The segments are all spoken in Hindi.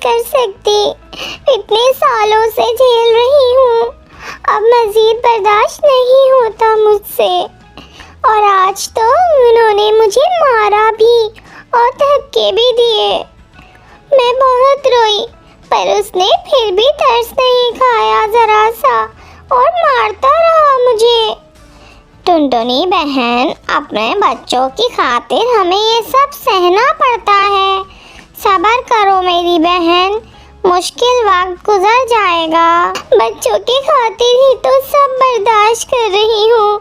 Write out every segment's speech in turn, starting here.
कर सकती, इतने सालों से झेल रही हूँ। अब मजीद बर्दाश्त नहीं होता मुझसे। और आज तो उन्होंने मुझे मारा भी और धक्के भी दिए। मैं बहुत रोई, पर उसने फिर भी तरस नहीं खाया जरा सा और मारता रहा मुझे। टुनटुनी बहन, अपने बच्चों की खातिर हमें ये सब सहना पड़ता है। सब्र करो मेरी बहन, मुश्किल वक्त गुजर जाएगा। बच्चों की खातिर ही तो सब बर्दाश्त कर रही हूँ,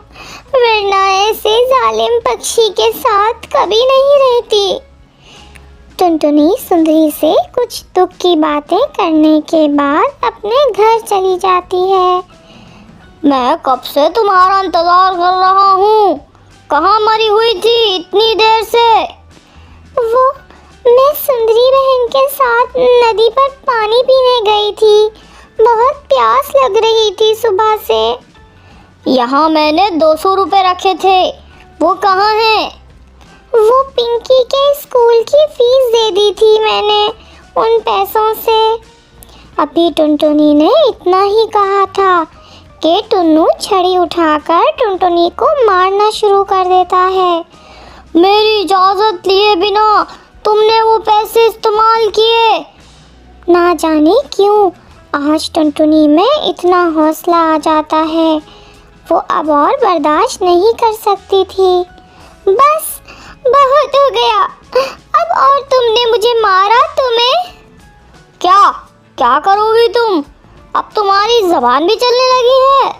वरना ऐसे जालिम पक्षी के साथ कभी नहीं रहती। टुनटुनी सुंदरी से कुछ दुख की बातें करने के बाद अपने घर चली जाती है। मैं कब से तुम्हारा इंतजार कर रहा हूँ, कहाँ मरी हुई थी इतनी देर से? वो मैं सुंदरी बहन के साथ नदी पर पानी पीने गई थी, बहुत प्यास लग रही थी सुबह से। यहाँ मैंने 200 रुपए रखे थे, वो कहाँ हैं? वो पिंकी के स्कूल की फीस दे दी थी मैंने उन पैसों से। अभी टुनटुनी ने इतना ही कहा था कि टुन्नू छड़ी उठाकर टुनटुनी को मारना शुरू कर देता है। मेरी इजाज़त लिए बिना तुमने वो पैसे इस्तेमाल किए। ना जाने क्यों आज टुनटुनी में इतना हौसला आ जाता है, वो अब और बर्दाश्त नहीं कर सकती थी। बस बहुत हो गया, अब और तुमने मुझे मारा तो मैं क्या क्या करोगी तुम? अब तुम्हारी जबान भी चलने लगी है।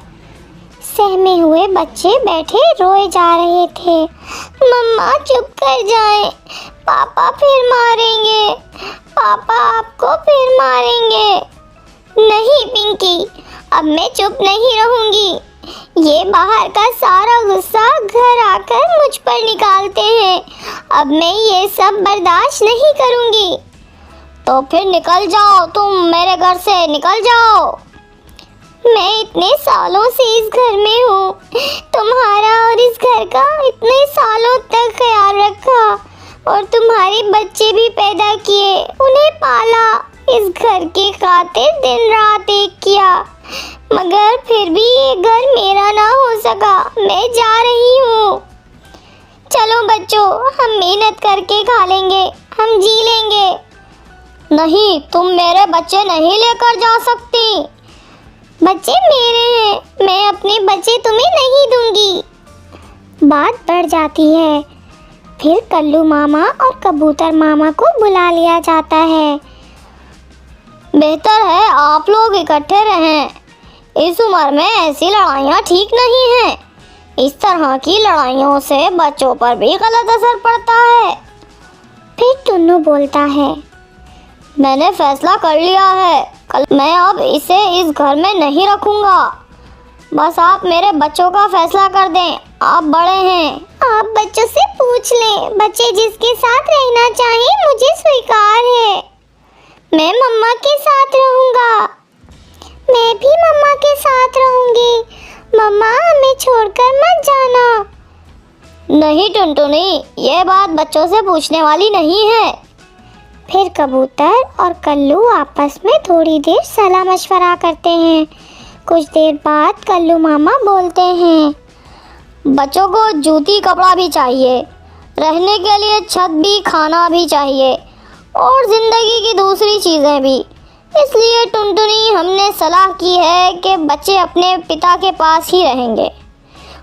सहमे हुए बच्चे बैठे रोए जा रहे थे। मम्मा चुप कर जाएं, पापा फिर मारेंगे, पापा आपको फिर मारेंगे। नहीं पिंकी, अब मैं चुप नहीं रहूंगी। ये बाहर का सारा गुस्सा घर आकर मुझ पर निकालते हैं। अब मैं ये सब बर्दाश्त नहीं करूंगी। तो फिर निकल जाओ, तुम मेरे घर से निकल जाओ। मैं इतने सालों से इस घर में हूँ, तुम्हारा और इस घर का इतने सालों तक ख्याल रखा और तुम्हारे बच्चे भी पैदा किए, उन्हें पाला, इस घर की खातिर दिन रात एक किया, मगर फिर भी ये घर मेरा ना हो सका। मैं जा रही हूँ। चलो बच्चों, हम मेहनत करके खा लेंगे, हम जी लेंगे। नहीं, तुम मेरे बच्चे नहीं लेकर जा सकती। बच्चे मेरे हैं, मैं अपने बच्चे तुम्हें नहीं दूंगी। बात बढ़ जाती है। फिर कल्लू मामा और कबूतर मामा को बुला लिया जाता है। बेहतर है आप लोग इकट्ठे रहें। इस उम्र में ऐसी लड़ाइयाँ ठीक नहीं हैं। इस तरह की लड़ाइयों से बच्चों पर भी गलत असर पड़ता है। फिर टुन्नू बोलता है, मैंने फैसला कर लिया है, कल मैं अब इसे इस घर में नहीं रखूँगा। बस आप मेरे बच्चों का फैसला कर दें, आप बड़े हैं। आप बच्चों से पूछ लें, बच्चे जिसके साथ रहना चाहें मुझे स्वीकार है। मैं मम्मा के साथ रहूँगा। मैं भी मम्मा के साथ रहूँगी। मम्मा हमें छोड़कर मत जाना। नहीं टुनटुनी, ये बात बच्चों से पूछने वाली नहीं है। फिर कबूतर और कल्लू आपस में थोड़ी देर सलाह मशवरा करते हैं। कुछ देर बाद कल्लू मामा बोलते हैं, बच्चों को जूती कपड़ा भी चाहिए, रहने के लिए छत भी, खाना भी चाहिए और ज़िंदगी की दूसरी चीज़ें भी। इसलिए टुनटुनी हमने सलाह की है कि बच्चे अपने पिता के पास ही रहेंगे।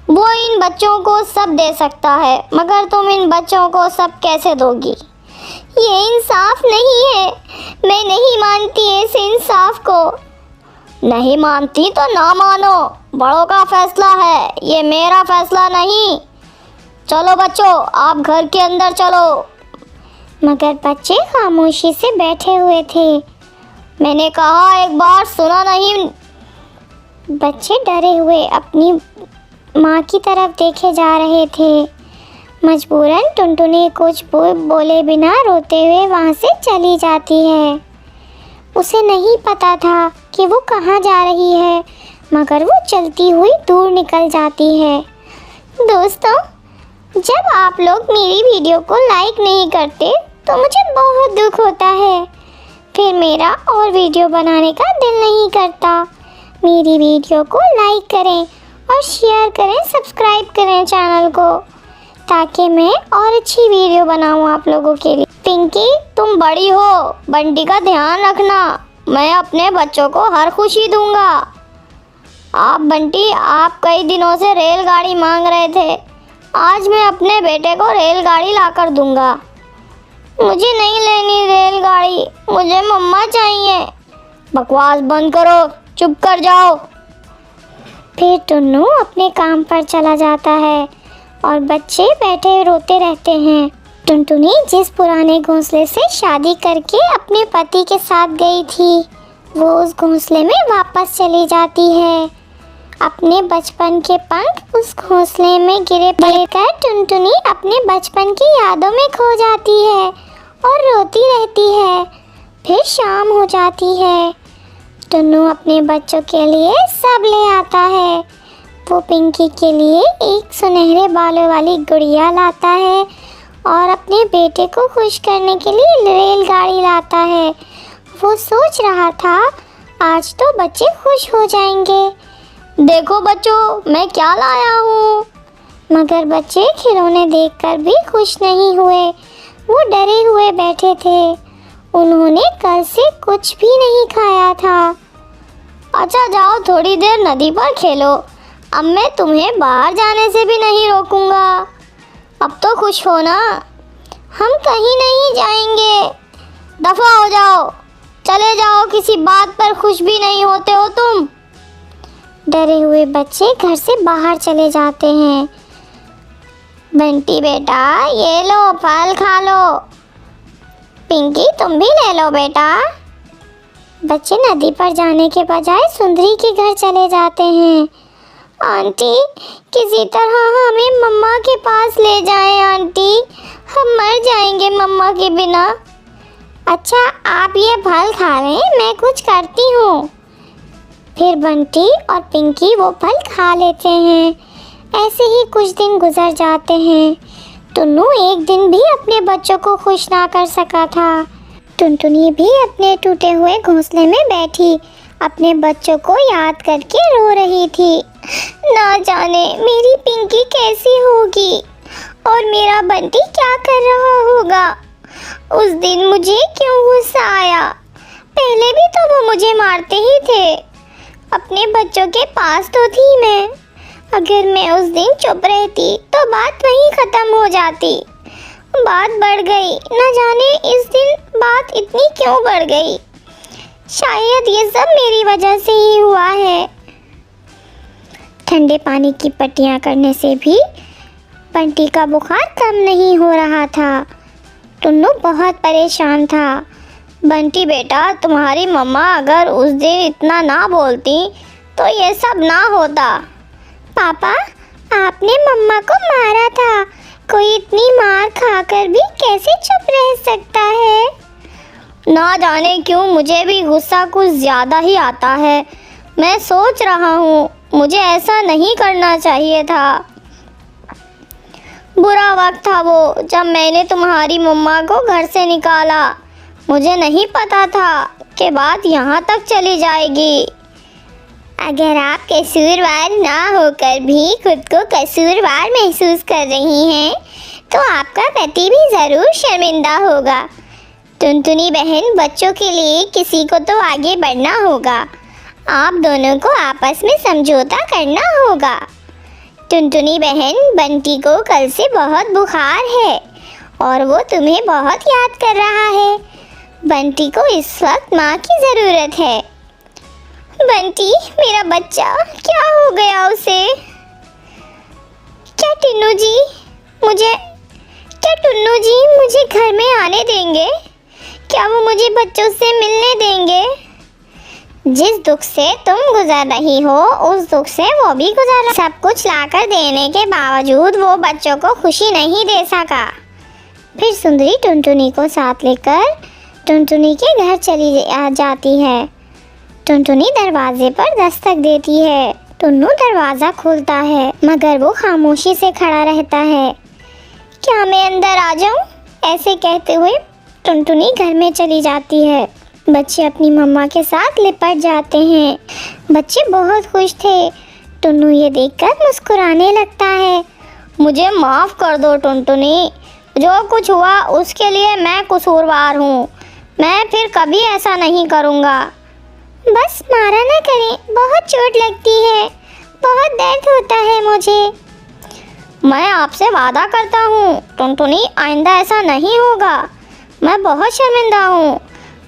वो इन बच्चों को सब दे सकता है, मगर तुम इन बच्चों को सब कैसे दोगी? ये इंसाफ नहीं है। मैं नहीं मानती इस इंसाफ को। नहीं मानती तो ना मानो, बड़ों का फैसला है, ये मेरा फैसला नहीं। चलो बच्चों, आप घर के अंदर चलो। मगर बच्चे खामोशी से बैठे हुए थे। मैंने कहा एक बार, सुना नहीं। बच्चे डरे हुए अपनी माँ की तरफ देखे जा रहे थे। मजबूरन टुनटुनी कुछ बोले बिना रोते हुए वहाँ से चली जाती है। उसे नहीं पता था कि वो कहाँ जा रही है, मगर वो चलती हुई दूर निकल जाती है। दोस्तों, जब आप लोग मेरी वीडियो को लाइक नहीं करते तो मुझे बहुत दुख होता है। फिर मेरा और वीडियो बनाने का दिल नहीं करता। मेरी वीडियो को लाइक करें और शेयर करें, सब्सक्राइब करें चैनल को, ताकि मैं और अच्छी वीडियो बनाऊं आप लोगों के लिए। पिंकी, तुम बड़ी हो, बंटी का ध्यान रखना। मैं अपने बच्चों को हर खुशी दूंगा। आप बंटी, आप कई दिनों से रेलगाड़ी मांग रहे थे, आज मैं अपने बेटे को रेलगाड़ी लाकर दूंगा। मुझे नहीं लेनी रेलगाड़ी, मुझे मम्मा चाहिए। बकवास बंद करो, चुप कर जाओ। फिर टुन्नू अपने काम पर चला जाता है और बच्चे बैठे रोते रहते हैं। टुनटुनी जिस पुराने घोंसले से शादी करके अपने पति के साथ गई थी, वो उस घोंसले में वापस चली जाती है। अपने बचपन के पंख उस घोंसले में गिरे पड़कर टुनटुनी अपने बचपन की यादों में खो जाती है और रोती रहती है। फिर शाम हो जाती है। टुन्नू अपने बच्चों के लिए सब ले आता है। वो पिंकी के लिए एक सुनहरे बालों वाली गुड़िया लाता है और अपने बेटे को खुश करने के लिए रेलगाड़ी लाता है। वो सोच रहा था, आज तो बच्चे खुश हो जाएंगे। देखो बच्चों, मैं क्या लाया हूँ। मगर बच्चे खिलौने देखकर भी खुश नहीं हुए। वो डरे हुए बैठे थे। उन्होंने कल से कुछ भी नहीं खाया था। अच्छा जाओ, थोड़ी देर नदी पर खेलो। अब मैं तुम्हें बाहर जाने से भी नहीं रोकूंगा। अब तो खुश हो ना। हम कहीं नहीं जाएंगे। दफा हो जाओ, चले जाओ। किसी बात पर खुश भी नहीं होते हो तुम। डरे हुए बच्चे घर से बाहर चले जाते हैं। बंटी बेटा, ये लो, फल खा लो। पिंकी, तुम भी ले लो बेटा। बच्चे नदी पर जाने के बजाय सुंदरी के घर चले जाते हैं। आंटी, किसी तरह हमें मम्मा के पास ले जाएं आंटी, हम मर जाएंगे मम्मा के बिना। अच्छा, आप ये फल खा लें, मैं कुछ करती हूँ। फिर बंटी और पिंकी वो फल खा लेते हैं। ऐसे ही कुछ दिन गुजर जाते हैं। टुन्नू एक दिन भी अपने बच्चों को खुश ना कर सका था। टुनटुनी भी अपने टूटे हुए घोंसले में बैठी अपने बच्चों को याद करके रो रही थी। ना जाने मेरी पिंकी कैसी होगी और मेरा बंटी क्या कर रहा होगा। उस दिन मुझे क्यों गुस्सा आया? पहले भी तो वो मुझे मारते ही थे। अपने बच्चों के पास तो थी मैं। अगर मैं उस दिन चुप रहती तो बात वहीं ख़त्म हो जाती। बात बढ़ गई, न जाने इस दिन बात इतनी क्यों बढ़ गई। शायद ये सब मेरी वजह से ही हुआ है। ठंडे पानी की पट्टियाँ करने से भी बंटी का बुखार कम नहीं हो रहा था। टुन्नू बहुत परेशान था। बंटी बेटा, तुम्हारी मम्मा अगर उस दिन इतना ना बोलती तो ये सब ना होता। पापा, आपने मम्मा को मारा था। कोई इतनी मार खाकर भी कैसे चुप रह सकता है? ना जाने क्यों मुझे भी गुस्सा कुछ ज़्यादा ही आता है। मैं सोच रहा हूँ, मुझे ऐसा नहीं करना चाहिए था। बुरा वक्त था वो जब मैंने तुम्हारी मम्मा को घर से निकाला। मुझे नहीं पता था कि बात यहाँ तक चली जाएगी। अगर आप कसूरवार ना होकर भी खुद को कसूरवार महसूस कर रही हैं, तो आपका पति भी ज़रूर शर्मिंदा होगा। टुनटुनी बहन, बच्चों के लिए किसी को तो आगे बढ़ना होगा। आप दोनों को आपस में समझौता करना होगा। टुनटुनी बहन, बंटी को कल से बहुत बुखार है और वो तुम्हें बहुत याद कर रहा है। बंटी को इस वक्त माँ की ज़रूरत है। बंटी, मेरा बच्चा, क्या हो गया उसे? क्या टुन्नू जी मुझे घर में आने देंगे? क्या वो मुझे बच्चों से मिलने देंगे? जिस दुख से तुम गुजर रही हो, उस दुख से वो भी गुजर। सब कुछ लाकर देने के बावजूद वो बच्चों को खुशी नहीं दे सका। फिर सुंदरी टुनटुनी को साथ लेकर टुनटुनी के घर चली जाती है। टुनटुनी दरवाजे पर दस्तक देती है। टुन्नू दरवाज़ा खोलता है, मगर वो खामोशी से खड़ा रहता है। क्या मैं अंदर आ जाऊं? ऐसे कहते हुए टुनटुनी घर में चली जाती है। बच्चे अपनी मम्मा के साथ लिपट जाते हैं। बच्चे बहुत खुश थे। टुन्नू ये देखकर मुस्कुराने लगता है। मुझे माफ़ कर दो टुनटुनी, जो कुछ हुआ उसके लिए मैं कसूरवार हूँ। मैं फिर कभी ऐसा नहीं करूँगा। बस मारा ना करें, बहुत चोट लगती है, बहुत दर्द होता है मुझे। मैं आपसे वादा करता हूँ टुनटुनी, आइंदा ऐसा नहीं होगा। मैं बहुत शर्मिंदा हूँ,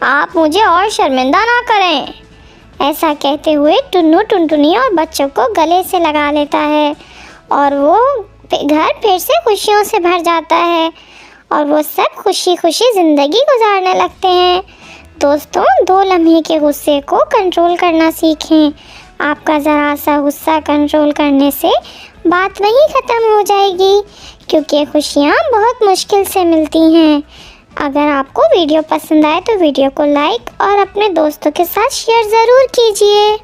आप मुझे और शर्मिंदा ना करें। ऐसा कहते हुए टुन्नू टुनटुनी और बच्चों को गले से लगा लेता है और वो घर फिर से खुशियों से भर जाता है और वो सब खुशी खुशी ज़िंदगी गुजारने लगते हैं। दोस्तों, 2 लम्हे के गुस्से को कंट्रोल करना सीखें। आपका ज़रा सा गुस्सा कंट्रोल करने से बात वहीं ख़त्म हो जाएगी, क्योंकि खुशियाँ बहुत मुश्किल से मिलती हैं। अगर आपको वीडियो पसंद आए तो वीडियो को लाइक और अपने दोस्तों के साथ शेयर ज़रूर कीजिए।